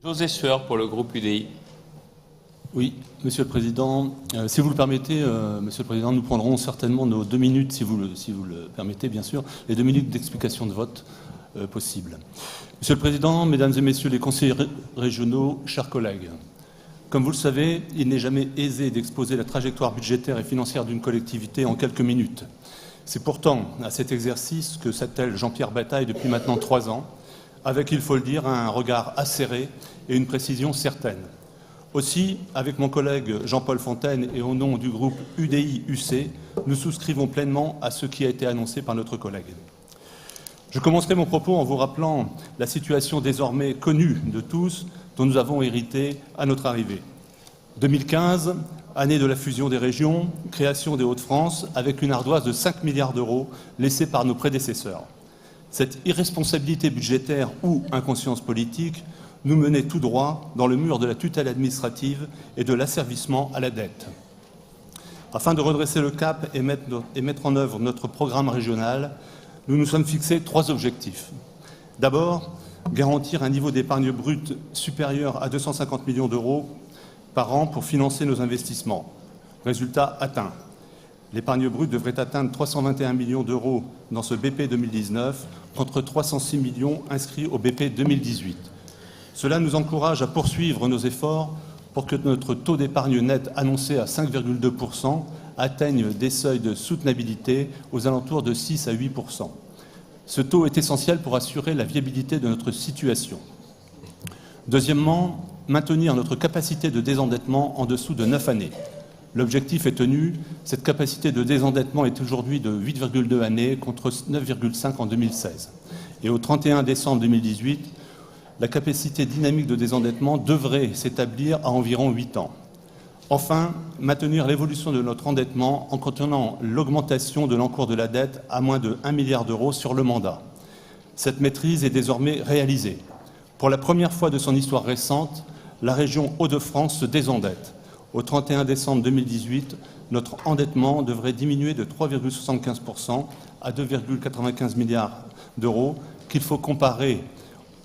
José Sueur pour le groupe UDI. Oui, Monsieur le Président. Si vous le permettez, Monsieur le Président, nous prendrons certainement nos 2 minutes, si vous le permettez, bien sûr, les 2 minutes d'explication de vote possibles. Monsieur le Président, Mesdames et Messieurs les conseillers régionaux, chers collègues, comme vous le savez, il n'est jamais aisé d'exposer la trajectoire budgétaire et financière d'une collectivité en quelques minutes. C'est pourtant à cet exercice que s'attelle Jean-Pierre Bataille depuis maintenant 3 ans, avec, il faut le dire, un regard acéré et une précision certaine. Aussi, avec mon collègue Jean-Paul Fontaine et au nom du groupe UDI-UC, nous souscrivons pleinement à ce qui a été annoncé par notre collègue. Je commencerai mon propos en vous rappelant la situation désormais connue de tous dont nous avons hérité à notre arrivée. 2015, année de la fusion des régions, création des Hauts-de-France, avec une ardoise de 5 milliards d'euros laissée par nos prédécesseurs. Cette irresponsabilité budgétaire ou inconscience politique nous menait tout droit dans le mur de la tutelle administrative et de l'asservissement à la dette. Afin de redresser le cap et mettre en œuvre notre programme régional, nous nous sommes fixés 3 objectifs. D'abord, garantir un niveau d'épargne brute supérieur à 250 millions d'euros par an pour financer nos investissements. Résultat atteint. L'épargne brute devrait atteindre 321 millions d'euros dans ce BP 2019 contre 306 millions inscrits au BP 2018. Cela nous encourage à poursuivre nos efforts pour que notre taux d'épargne nette annoncé à 5,2% atteigne des seuils de soutenabilité aux alentours de 6 à 8%. Ce taux est essentiel pour assurer la viabilité de notre situation. Deuxièmement, maintenir notre capacité de désendettement en dessous de 9 années. L'objectif est tenu, cette capacité de désendettement est aujourd'hui de 8,2 années contre 9,5 en 2016. Et au 31 décembre 2018, la capacité dynamique de désendettement devrait s'établir à environ 8 ans. Enfin, maintenir l'évolution de notre endettement en contenant l'augmentation de l'encours de la dette à moins de 1 milliard d'euros sur le mandat. Cette maîtrise est désormais réalisée. Pour la première fois de son histoire récente, la région Hauts-de-France se désendette. Au 31 décembre 2018, notre endettement devrait diminuer de 3,75% à 2,95 milliards d'euros, qu'il faut comparer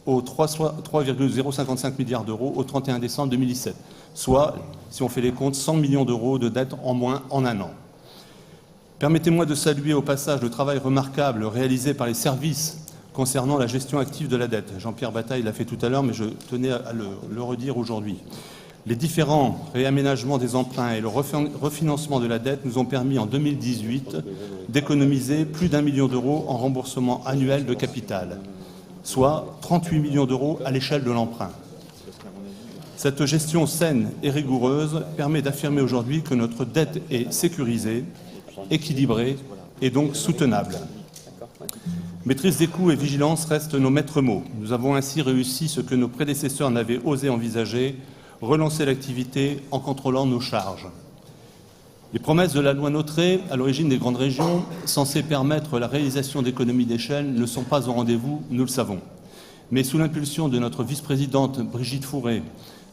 aux 3,055 milliards d'euros au 31 décembre 2017, soit, si on fait les comptes, 100 millions d'euros de dettes en moins en un an. Permettez-moi de saluer au passage le travail remarquable réalisé par les services concernant la gestion active de la dette. Jean-Pierre Bataille l'a fait tout à l'heure, mais je tenais à le redire aujourd'hui. Les différents réaménagements des emprunts et le refinancement de la dette nous ont permis en 2018 d'économiser plus d'1 million d'euros en remboursement annuel de capital, soit 38 millions d'euros à l'échelle de l'emprunt. Cette gestion saine et rigoureuse permet d'affirmer aujourd'hui que notre dette est sécurisée, équilibrée et donc soutenable. Maîtrise des coûts et vigilance restent nos maîtres mots. Nous avons ainsi réussi ce que nos prédécesseurs n'avaient osé envisager, relancer l'activité en contrôlant nos charges. Les promesses de la loi Notré, à l'origine des grandes régions, censées permettre la réalisation d'économies d'échelle, ne sont pas au rendez-vous, nous le savons. Mais sous l'impulsion de notre vice-présidente Brigitte Fourré,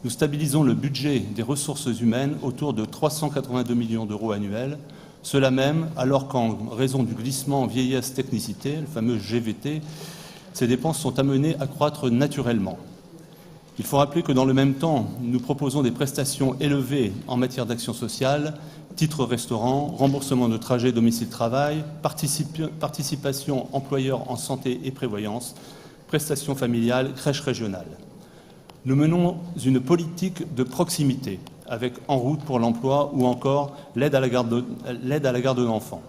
nous stabilisons le budget des ressources humaines autour de 382 millions d'euros annuels, cela même alors qu'en raison du glissement vieillesse-technicité, le fameux GVT, ces dépenses sont amenées à croître naturellement. Il faut rappeler que dans le même temps, nous proposons des prestations élevées en matière d'action sociale, titres restaurant, remboursement de trajet domicile-travail, participation employeur en santé et prévoyance, prestations familiales, crèches régionales. Nous menons une politique de proximité avec En route pour l'emploi ou encore l'aide à la garde d'enfants.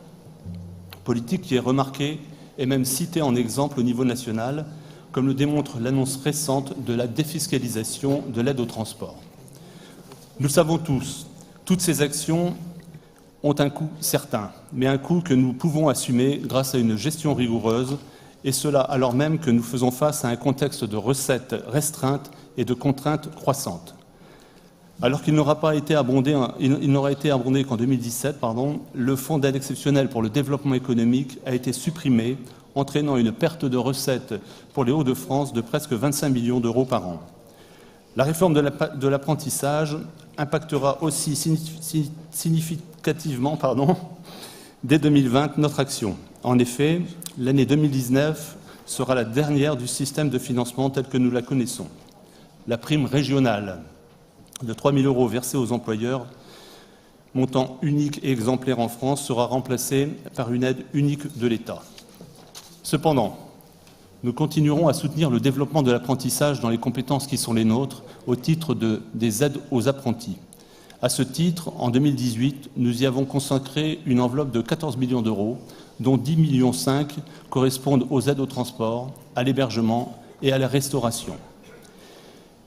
Politique qui est remarquée et même citée en exemple au niveau national, comme le démontre l'annonce récente de la défiscalisation de l'aide au transport. Nous savons tous, toutes ces actions ont un coût certain, mais un coût que nous pouvons assumer grâce à une gestion rigoureuse, et cela alors même que nous faisons face à un contexte de recettes restreintes et de contraintes croissantes. Alors qu'il n'aura été abondé qu'en 2017, le fonds d'aide exceptionnelle pour le développement économique a été supprimé, entraînant une perte de recettes pour les Hauts-de-France de presque 25 millions d'euros par an. La réforme de l'apprentissage impactera aussi significativement dès 2020 notre action. En effet, l'année 2019 sera la dernière du système de financement tel que nous la connaissons. la prime régionale de 3 000 € versée aux employeurs, montant unique et exemplaire en France, sera remplacée par une aide unique de l'État. Cependant, nous continuerons à soutenir le développement de l'apprentissage dans les compétences qui sont les nôtres au titre des aides aux apprentis. À ce titre, en 2018, nous y avons consacré une enveloppe de 14 millions d'euros, dont 10,5 millions correspondent aux aides au transport, à l'hébergement et à la restauration.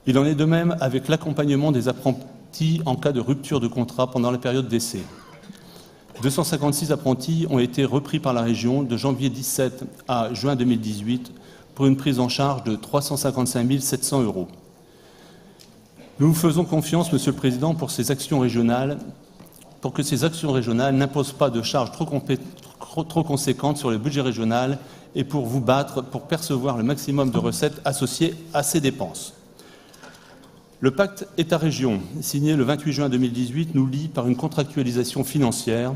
Il en est de même avec l'accompagnement des apprentis en cas de rupture de contrat pendant la période d'essai. 256 apprentis ont été repris par la région de janvier 2017 à juin 2018 pour une prise en charge de 355 700 €. Nous vous faisons confiance, Monsieur le Président, pour que ces actions régionales n'imposent pas de charges trop conséquentes sur le budget régional et pour vous battre pour percevoir le maximum de recettes associées à ces dépenses. Le pacte État-région, signé le 28 juin 2018, nous lie par une contractualisation financière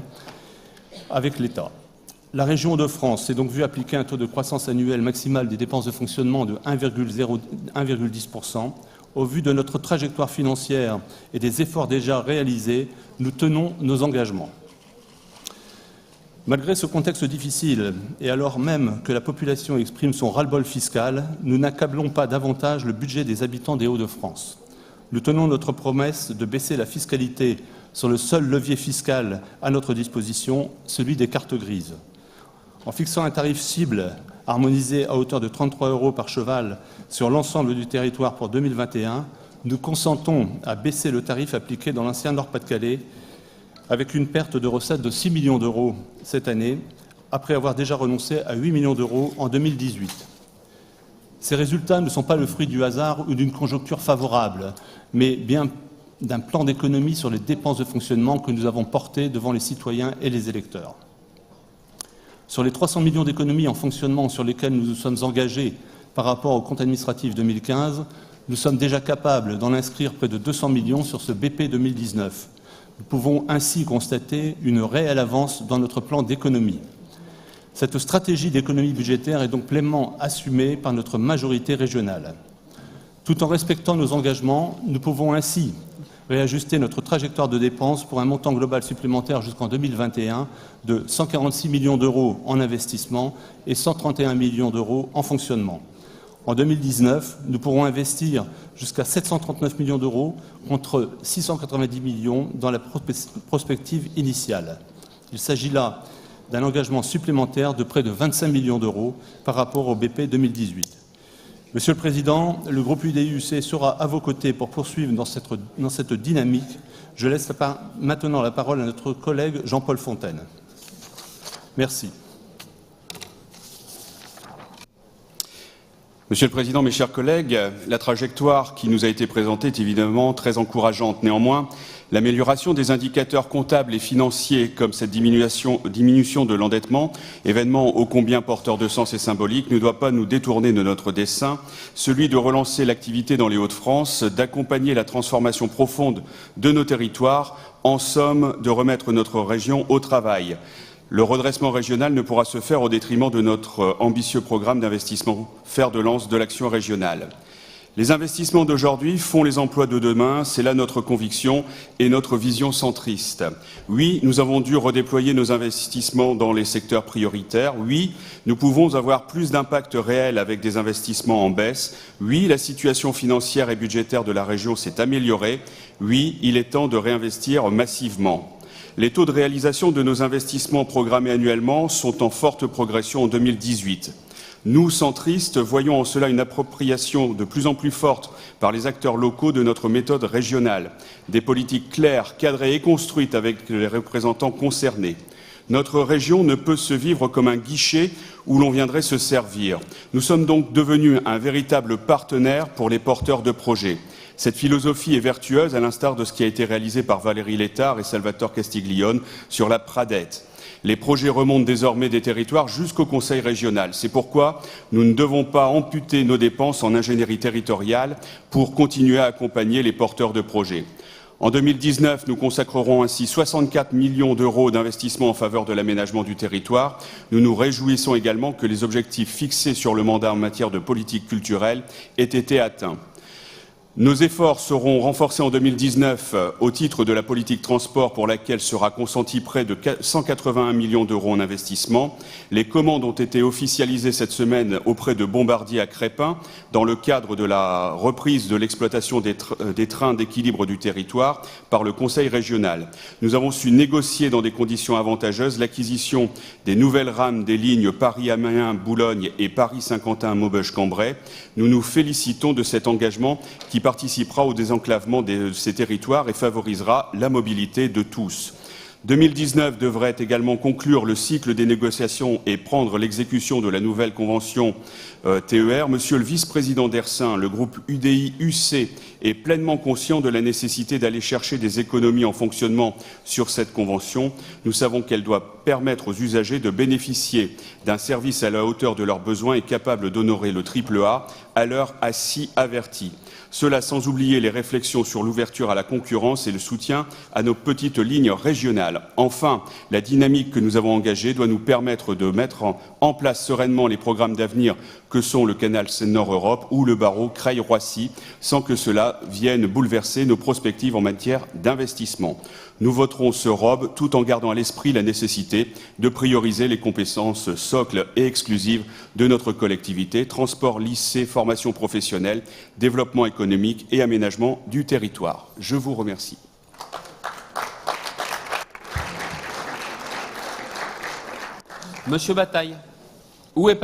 avec l'État. La région Hauts-de-France s'est donc vue appliquer un taux de croissance annuelle maximale des dépenses de fonctionnement de 1,10%. Au vu de notre trajectoire financière et des efforts déjà réalisés, nous tenons nos engagements. Malgré ce contexte difficile, et alors même que la population exprime son ras-le-bol fiscal, nous n'accablons pas davantage le budget des habitants des Hauts-de-France. Nous tenons notre promesse de baisser la fiscalité sur le seul levier fiscal à notre disposition, celui des cartes grises. En fixant un tarif cible harmonisé à hauteur de 33 € par cheval sur l'ensemble du territoire pour 2021, nous consentons à baisser le tarif appliqué dans l'ancien Nord-Pas-de-Calais avec une perte de recettes de 6 millions d'euros cette année, après avoir déjà renoncé à 8 millions d'euros en 2018. Ces résultats ne sont pas le fruit du hasard ou d'une conjoncture favorable, mais bien d'un plan d'économie sur les dépenses de fonctionnement que nous avons porté devant les citoyens et les électeurs. Sur les 300 millions d'économies en fonctionnement sur lesquelles nous nous sommes engagés par rapport au compte administratif 2015, nous sommes déjà capables d'en inscrire près de 200 millions sur ce BP 2019. Nous pouvons ainsi constater une réelle avance dans notre plan d'économie. Cette stratégie d'économie budgétaire est donc pleinement assumée par notre majorité régionale. Tout en respectant nos engagements, nous pouvons ainsi réajuster notre trajectoire de dépenses pour un montant global supplémentaire jusqu'en 2021 de 146 millions d'euros en investissement et 131 millions d'euros en fonctionnement. En 2019, nous pourrons investir jusqu'à 739 millions d'euros contre 690 millions dans la prospective initiale. Il s'agit là d'un engagement supplémentaire de près de 25 millions d'euros par rapport au BP 2018. Monsieur le Président, le groupe UDI-UC sera à vos côtés pour poursuivre dans cette dynamique. Je laisse maintenant la parole à notre collègue Jean-Paul Fontaine. Merci. Monsieur le Président, mes chers collègues, la trajectoire qui nous a été présentée est évidemment très encourageante. Néanmoins, l'amélioration des indicateurs comptables et financiers, comme cette diminution de l'endettement, événement ô combien porteur de sens et symbolique, ne doit pas nous détourner de notre dessein, celui de relancer l'activité dans les Hauts-de-France, d'accompagner la transformation profonde de nos territoires, en somme, de remettre notre région au travail. Le redressement régional ne pourra se faire au détriment de notre ambitieux programme d'investissement fer de lance de l'action régionale. Les investissements d'aujourd'hui font les emplois de demain, c'est là notre conviction et notre vision centriste. Oui, nous avons dû redéployer nos investissements dans les secteurs prioritaires. Oui, nous pouvons avoir plus d'impact réel avec des investissements en baisse. Oui, la situation financière et budgétaire de la région s'est améliorée. Oui, il est temps de réinvestir massivement. Les taux de réalisation de nos investissements programmés annuellement sont en forte progression en 2018. Nous, centristes, voyons en cela une appropriation de plus en plus forte par les acteurs locaux de notre méthode régionale, des politiques claires, cadrées et construites avec les représentants concernés. Notre région ne peut se vivre comme un guichet où l'on viendrait se servir. Nous sommes donc devenus un véritable partenaire pour les porteurs de projets. Cette philosophie est vertueuse, à l'instar de ce qui a été réalisé par Valérie Létard et Salvatore Castiglione sur la Pradette. Les projets remontent désormais des territoires jusqu'au Conseil régional. C'est pourquoi nous ne devons pas amputer nos dépenses en ingénierie territoriale pour continuer à accompagner les porteurs de projets. En 2019, nous consacrerons ainsi 64 millions d'euros d'investissement en faveur de l'aménagement du territoire. Nous nous réjouissons également que les objectifs fixés sur le mandat en matière de politique culturelle aient été atteints. Nos efforts seront renforcés en 2019 au titre de la politique transport pour laquelle sera consenti près de 181 millions d'euros en investissement. Les commandes ont été officialisées cette semaine auprès de Bombardier à Crespin dans le cadre de la reprise de l'exploitation des trains d'équilibre du territoire par le Conseil régional. Nous avons su négocier dans des conditions avantageuses l'acquisition des nouvelles rames des lignes Paris-Amiens-Boulogne et Paris-Saint-Quentin-Maubeuge-Cambrai. Nous nous félicitons de cet engagement qui participera au désenclavement de ces territoires et favorisera la mobilité de tous. 2019 devrait également conclure le cycle des négociations et prendre l'exécution de la nouvelle convention TER. Monsieur le vice-président d'Ersin, le groupe UDI-UC est pleinement conscient de la nécessité d'aller chercher des économies en fonctionnement sur cette convention. Nous savons qu'elle doit permettre aux usagers de bénéficier d'un service à la hauteur de leurs besoins et capable d'honorer le AAA à l'heure assis averti. Cela sans oublier les réflexions sur l'ouverture à la concurrence et le soutien à nos petites lignes régionales. Enfin, la dynamique que nous avons engagée doit nous permettre de mettre en place sereinement les programmes d'avenir que sont le canal Seine-Nord-Europe ou le barreau Creil-Roissy, sans que cela vienne bouleverser nos perspectives en matière d'investissement. Nous voterons ce ROB tout en gardant à l'esprit la nécessité de prioriser les compétences socles et exclusives de notre collectivité, transport, lycée, formation professionnelle, développement économique et aménagement du territoire. Je vous remercie. Monsieur Bataille, où est